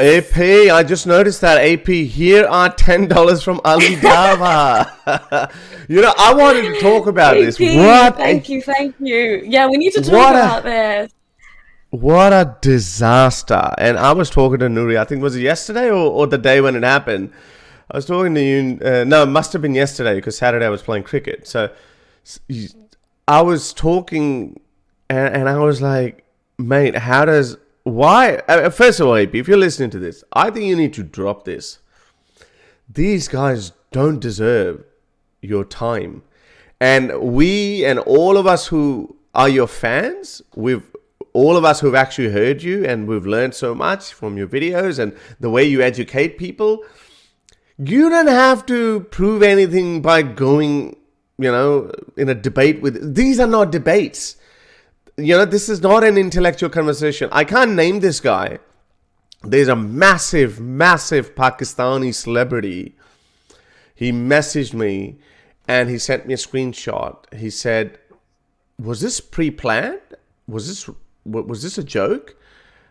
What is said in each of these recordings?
AP, I just noticed that. AP, here are $10 from Ali Dawah. I wanted to talk about AP, this. thank you. Yeah, we need to talk about this. What a disaster. And I was talking to Nuri, I think was it yesterday or the day when it happened? I was talking to you, no, it must have been yesterday because Saturday I was playing cricket. So I was talking and I was like, mate, why? First of all, AP, if you're listening to this, I think you need to drop this. These guys don't deserve your time. And we and all of us who are your fans, all of us who've actually heard you and we've learned so much from your videos and the way you educate people, you don't have to prove anything by going, in a debate with... These are not debates. This is not an intellectual conversation. I can't name this guy. There's a massive, massive Pakistani celebrity. He messaged me and he sent me a screenshot. He said, was this pre-planned? Was this a joke?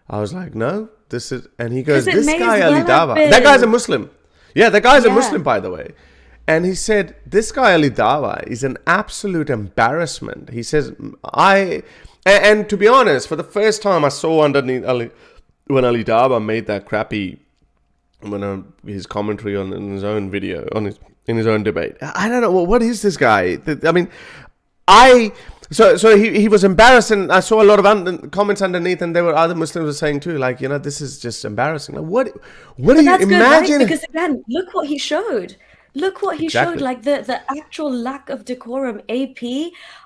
I was like, no, this is... And he goes, this guy Ali Dawah. That guy's a Muslim. Yeah, that guy's a Muslim, by the way. And he said, this guy Ali Dawah is an absolute embarrassment. He says, and to be honest, for the first time I saw underneath when Ali Dawah made that crappy, his commentary in his own video, in his own debate. I don't know, what is this guy? I mean, So he was embarrassed, and I saw a lot of comments underneath, and there were other Muslims were saying too, like, this is just embarrassing. Like, what do you imagine? Good, right? Because again, look what he showed. Look what he showed, like the actual lack of decorum. AP,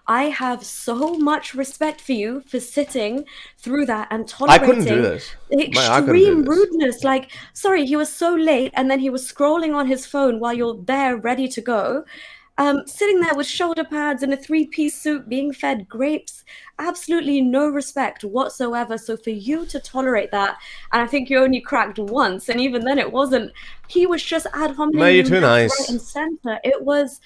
I have so much respect for you for sitting through that and tolerating I couldn't do this. Extreme rudeness. Like, sorry, he was so late, and then he was scrolling on his phone while you're there ready to go. Sitting there with shoulder pads and a 3-piece suit being fed grapes, absolutely no respect whatsoever. So for you to tolerate that, and I think you only cracked once, and even then it wasn't, he was just ad hominem right and center. It was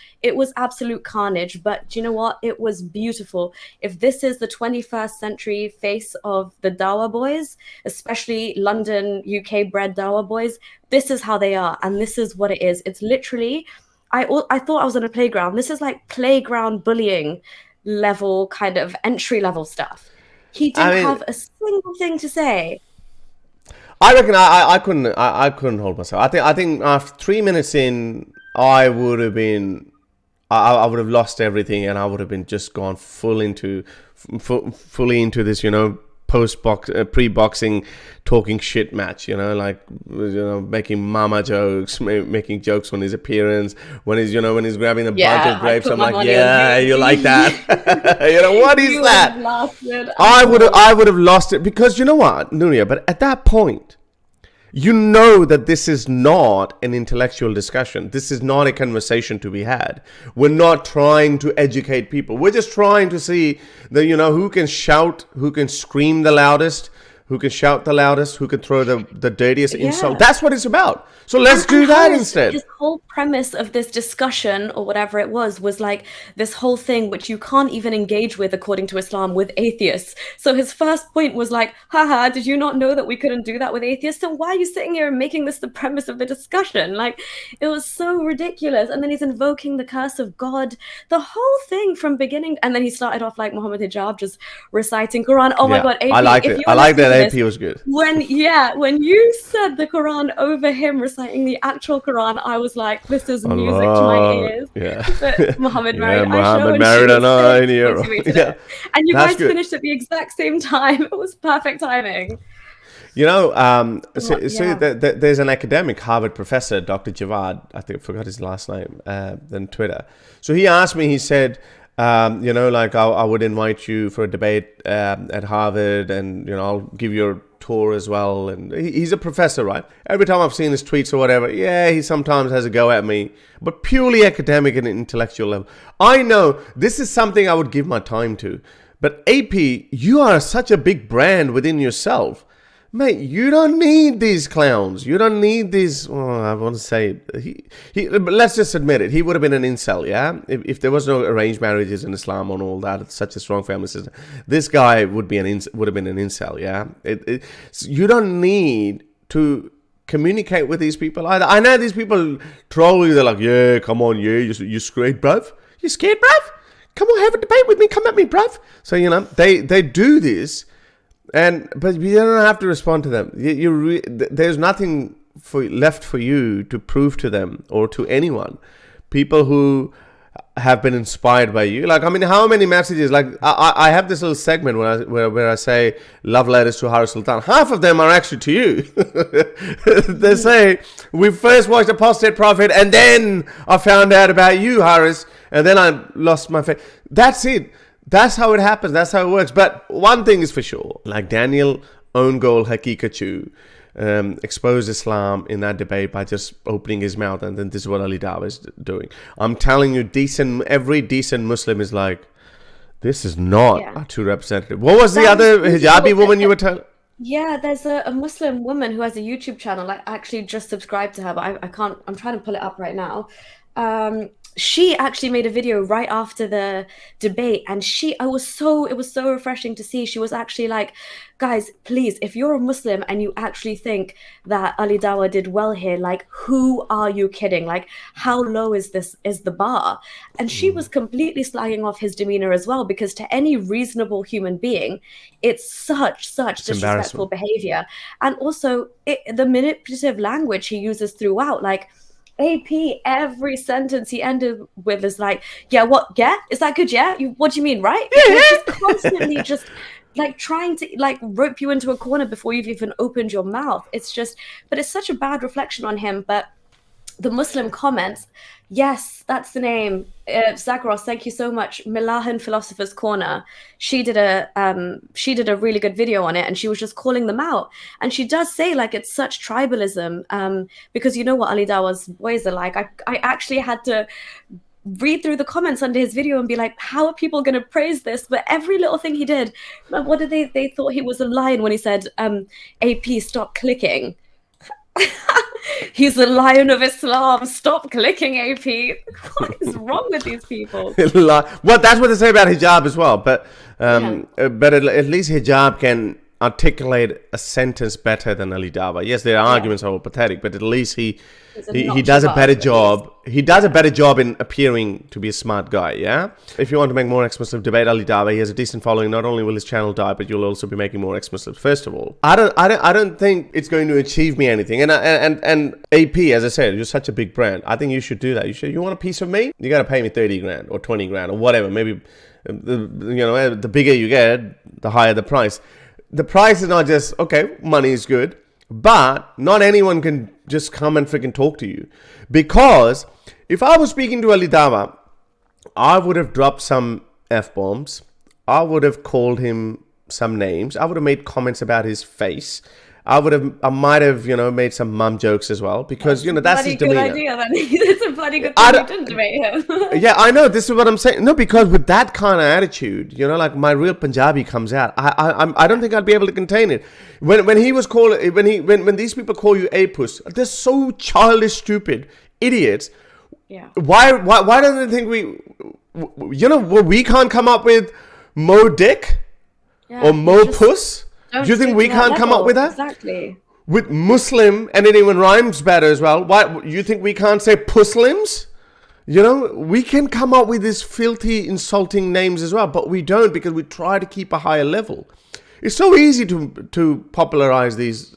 absolute carnage, but do you know what? It was beautiful. If this is the 21st century face of the Dawah boys, especially London, UK bred Dawah boys, this is how they are, and this is what it is. It's literally... I thought I was on a playground. This is like playground bullying level, kind of entry level stuff. He didn't have a single thing to say. I reckon I couldn't hold myself. I think after 3 minutes in, I would have lost everything, and I would have been just gone fully into this, pre-boxing talking shit match, making mama jokes, making jokes on his appearance, when he's grabbing a bunch of grapes. I'm like, yeah, you like that? What is that? I would have lost it, because you know what, Nuria, but at that point, that this is not an intellectual discussion. This is not a conversation to be had. We're not trying to educate people. We're just trying to see who can shout, who can scream the loudest, who can shout the loudest, who can throw the dirtiest insult. That's what it's about. So let's do that instead. His whole premise of this discussion, or whatever it was like this whole thing which you can't even engage with, according to Islam, with atheists. So his first point was like, haha, did you not know that we couldn't do that with atheists? So why are you sitting here and making this the premise of the discussion? Like, it was so ridiculous. And then he's invoking the curse of God, the whole thing from beginning. And then he started off like Muhammad Hijab, just reciting Quran. Oh my God, AP, I liked it. I like that AP was good. When you said the Quran over him reciting the actual Quran, I was like, this is music to my ears. Yeah. But Muhammad married. Muhammad married a 9-year-old. Yeah. And you guys finished at the exact same time. It was perfect timing. There's an academic, Harvard professor, Dr. Javad, I think I forgot his last name, on Twitter. So he asked me, he said, I would invite you for a debate at Harvard, and I'll give you a tour as well. And he's a professor, right? Every time I've seen his tweets or whatever, he sometimes has a go at me, but purely academic and intellectual level. I know this is something I would give my time to, but AP, you are such a big brand within yourself. Mate, you don't need these clowns. You don't need these... I want to say... let's just admit it. He would have been an incel, yeah? If there was no arranged marriages in Islam and all that, it's such a strong family system. This guy would have been an incel, yeah? You don't need to communicate with these people either. I know these people troll you. They're like, yeah, come on, yeah, you scared, bruv? You scared, bruv? Come on, have a debate with me. Come at me, bruv. So, you know, they do this, but you don't have to respond to them. There's nothing left for you to prove to them or to anyone. People who have been inspired by you. Like, I mean, how many messages? Like, I have this little segment where I say love letters to Haris Sultan. Half of them are actually to you. They say, we first watched Apostate Prophet and then I found out about you, Haris, and then I lost my faith. That's it. That's how it happens. That's how it works. But one thing is for sure, like Daniel own goal Hakikachu exposed Islam in that debate by just opening his mouth, and then this is what Ali Dawah is doing. I'm telling you, every decent Muslim is like, this is not a true representative. What was the other hijabi woman you were telling? Yeah, there's a Muslim woman who has a YouTube channel. I actually just subscribed to her, but I can't, I'm trying to pull it up right now. She actually made a video right after the debate, and it was so refreshing to see. She was actually like, guys, please, if you're a Muslim and you actually think that Ali Dawah did well here, like, who are you kidding? Like, how low is the bar? And she was completely slagging off his demeanor as well, because to any reasonable human being, it's such disrespectful behavior. And also the manipulative language he uses throughout, like, AP, every sentence he ended with is like, yeah, what? Yeah, is that good? Yeah, what do you mean, right? Just constantly just like trying to like rope you into a corner before you've even opened your mouth. It's such a bad reflection on him. But the Muslim comments, yes, that's the name. Zagros, thank you so much. Milahan Philosopher's Corner. She did a really good video on it, and she was just calling them out. And she does say, like, it's such tribalism, because you know what Ali Dawah's boys are like. I actually had to read through the comments under his video and be like, how are people going to praise this? But every little thing he did, what did they thought he was a lion when he said, AP, stop clicking. He's the lion of Islam. Stop clicking, AP. What is wrong with these people? Well, that's what they say about hijab as well. But at least hijab can articulate a sentence better than Ali Dawah. Yes, their arguments are all pathetic, but at least he does a better job. He does a better job in appearing to be a smart guy. Yeah. If you want to make more ex-Muslims debate Ali Dawah, he has a decent following. Not only will his channel die, but you'll also be making more ex-Muslims. First of all, I don't think it's going to achieve me anything. And AP, as I said, you're such a big brand. I think you should do that. You want a piece of me? You got to pay me 30 grand or 20 grand or whatever. Maybe the bigger you get, the higher the price. The price is not just, okay, money is good, but not anyone can just come and freaking talk to you. Because if I was speaking to Ali Dawah, I would have dropped some F-bombs. I would have called him some names. I would have made comments about his face. I might have, made some mum jokes as well, because, that's his demeanor. Good idea, then. It's a bloody good thing you didn't debate him. Yeah, I know. This is what I'm saying. No, because with that kind of attitude, like my real Punjabi comes out. I don't think I'd be able to contain it. When these people call you apus, they're so childish, stupid idiots. Yeah. Why don't they think we can't come up with Mo Dick or Mo Puss? Do you think we can't come up with that? Exactly. With Muslim, and it even rhymes better as well. Why you think we can't say Puslims? We can come up with these filthy, insulting names as well, but we don't, because we try to keep a higher level. It's so easy to popularize these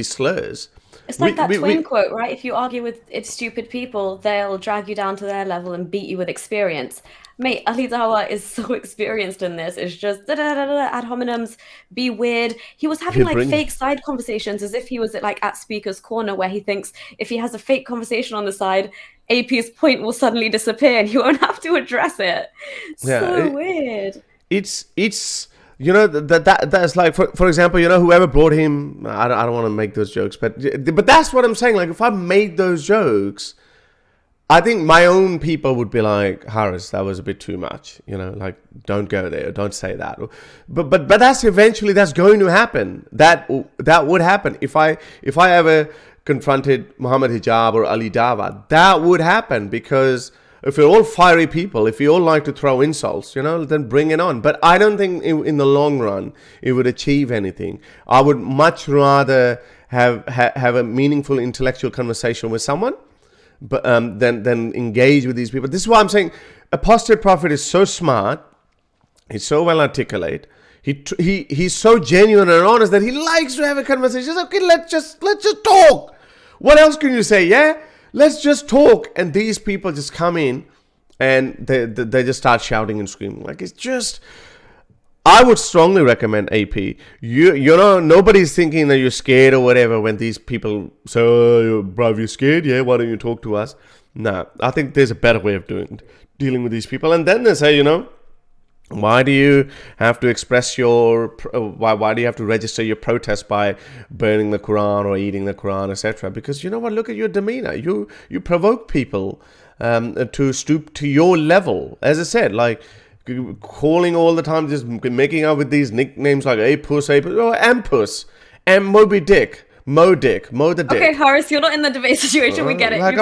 slurs. It's like that twin quote, right? If you argue with stupid people, they'll drag you down to their level and beat you with experience. Mate, Ali Dawah is so experienced in this. It's just ad hominems, be weird. He was having fake side conversations as if he was at Speaker's Corner, where he thinks if he has a fake conversation on the side, AP's point will suddenly disappear and he won't have to address it. Weird. It's that's like, for example, whoever brought him, I don't want to make those jokes, but that's what I'm saying. Like, if I made those jokes, I think my own people would be like, Haris, that was a bit too much. Don't go there, don't say that. But that's going to happen. That would happen if I ever confronted Muhammad Hijab or Ali Dawah. That would happen, because if you're all fiery people, if you all like to throw insults, then bring it on. But I don't think in the long run it would achieve anything. I would much rather have a meaningful intellectual conversation with someone, but then engage with these people. This is why I'm saying Apostate Prophet is so smart. He's so well articulate. He's so genuine and honest that he likes to have a conversation. He's okay, let's just talk. What else can you say? Yeah, let's just talk. And these people just come in and they just start shouting and screaming. Like, it's just, I would strongly recommend AP. You know, nobody's thinking that you're scared or whatever when these people say, oh, bro, you're scared? Yeah, why don't you talk to us? No, I think there's a better way of dealing with these people. And then they say, you know, why do you have to express your, why do you have to register your protest by burning the Quran or eating the Quran, etc.? Because you know what, look at your demeanor. You provoke people to stoop to your level. As I said, like, calling all the time, just making up with these nicknames like A-Puss, or Ampus, and Moby Dick, Mo the Dick. Okay, Horace, you're not in the debate situation. We get it. Like,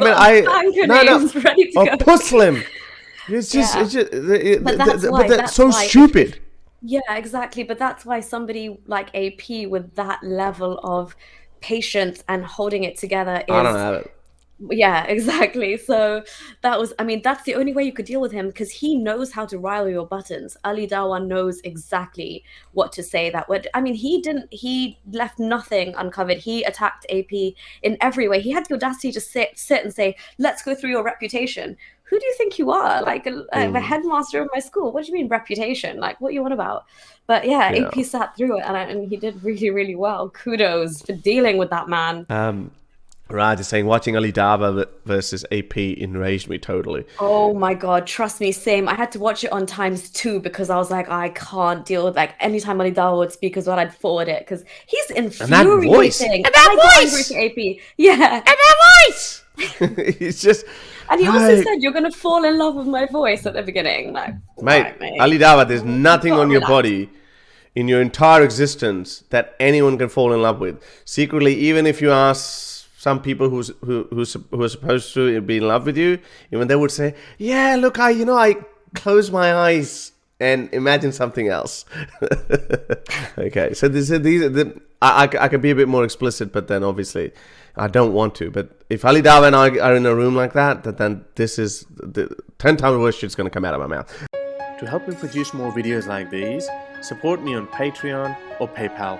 You've names ready to go. Puslim. It's just, But that's so stupid. Yeah, exactly. But that's why somebody like AP with that level of patience and holding it together is... I don't have it. Yeah, exactly. So that's the only way you could deal with him, because he knows how to rile your buttons. Ali Dawah knows exactly what to say. He left nothing uncovered. He attacked AP in every way. He had the audacity to sit and say, let's go through your reputation. Who do you think you are? Like the headmaster of my school? What do you mean reputation? Like, what you on about? But yeah, AP sat through it and he did really, really well. Kudos for dealing with that man. Raj is saying, watching Ali Dawah versus AP enraged me totally. Oh my God, trust me, same. I had to watch it on ×2 because I was like, I can't deal with, like, anytime Ali Dawah would speak as well, I'd forward it because he's infuriating. And that voice! AP. Yeah. And that voice! He's just... And he also said, you're going to fall in love with my voice at the beginning. Like, mate, Ali Dawah, there's nothing on your body in your entire existence that anyone can fall in love with. Secretly, even if you ask some people who are supposed to be in love with you, even they would say, yeah, look, I close my eyes and imagine something else. Okay, so I can be a bit more explicit, but then obviously I don't want to. But if Ali Dawah and I are in a room like that, then this is the 10 times worse shit's going to come out of my mouth. To help me produce more videos like these, support me on Patreon or PayPal.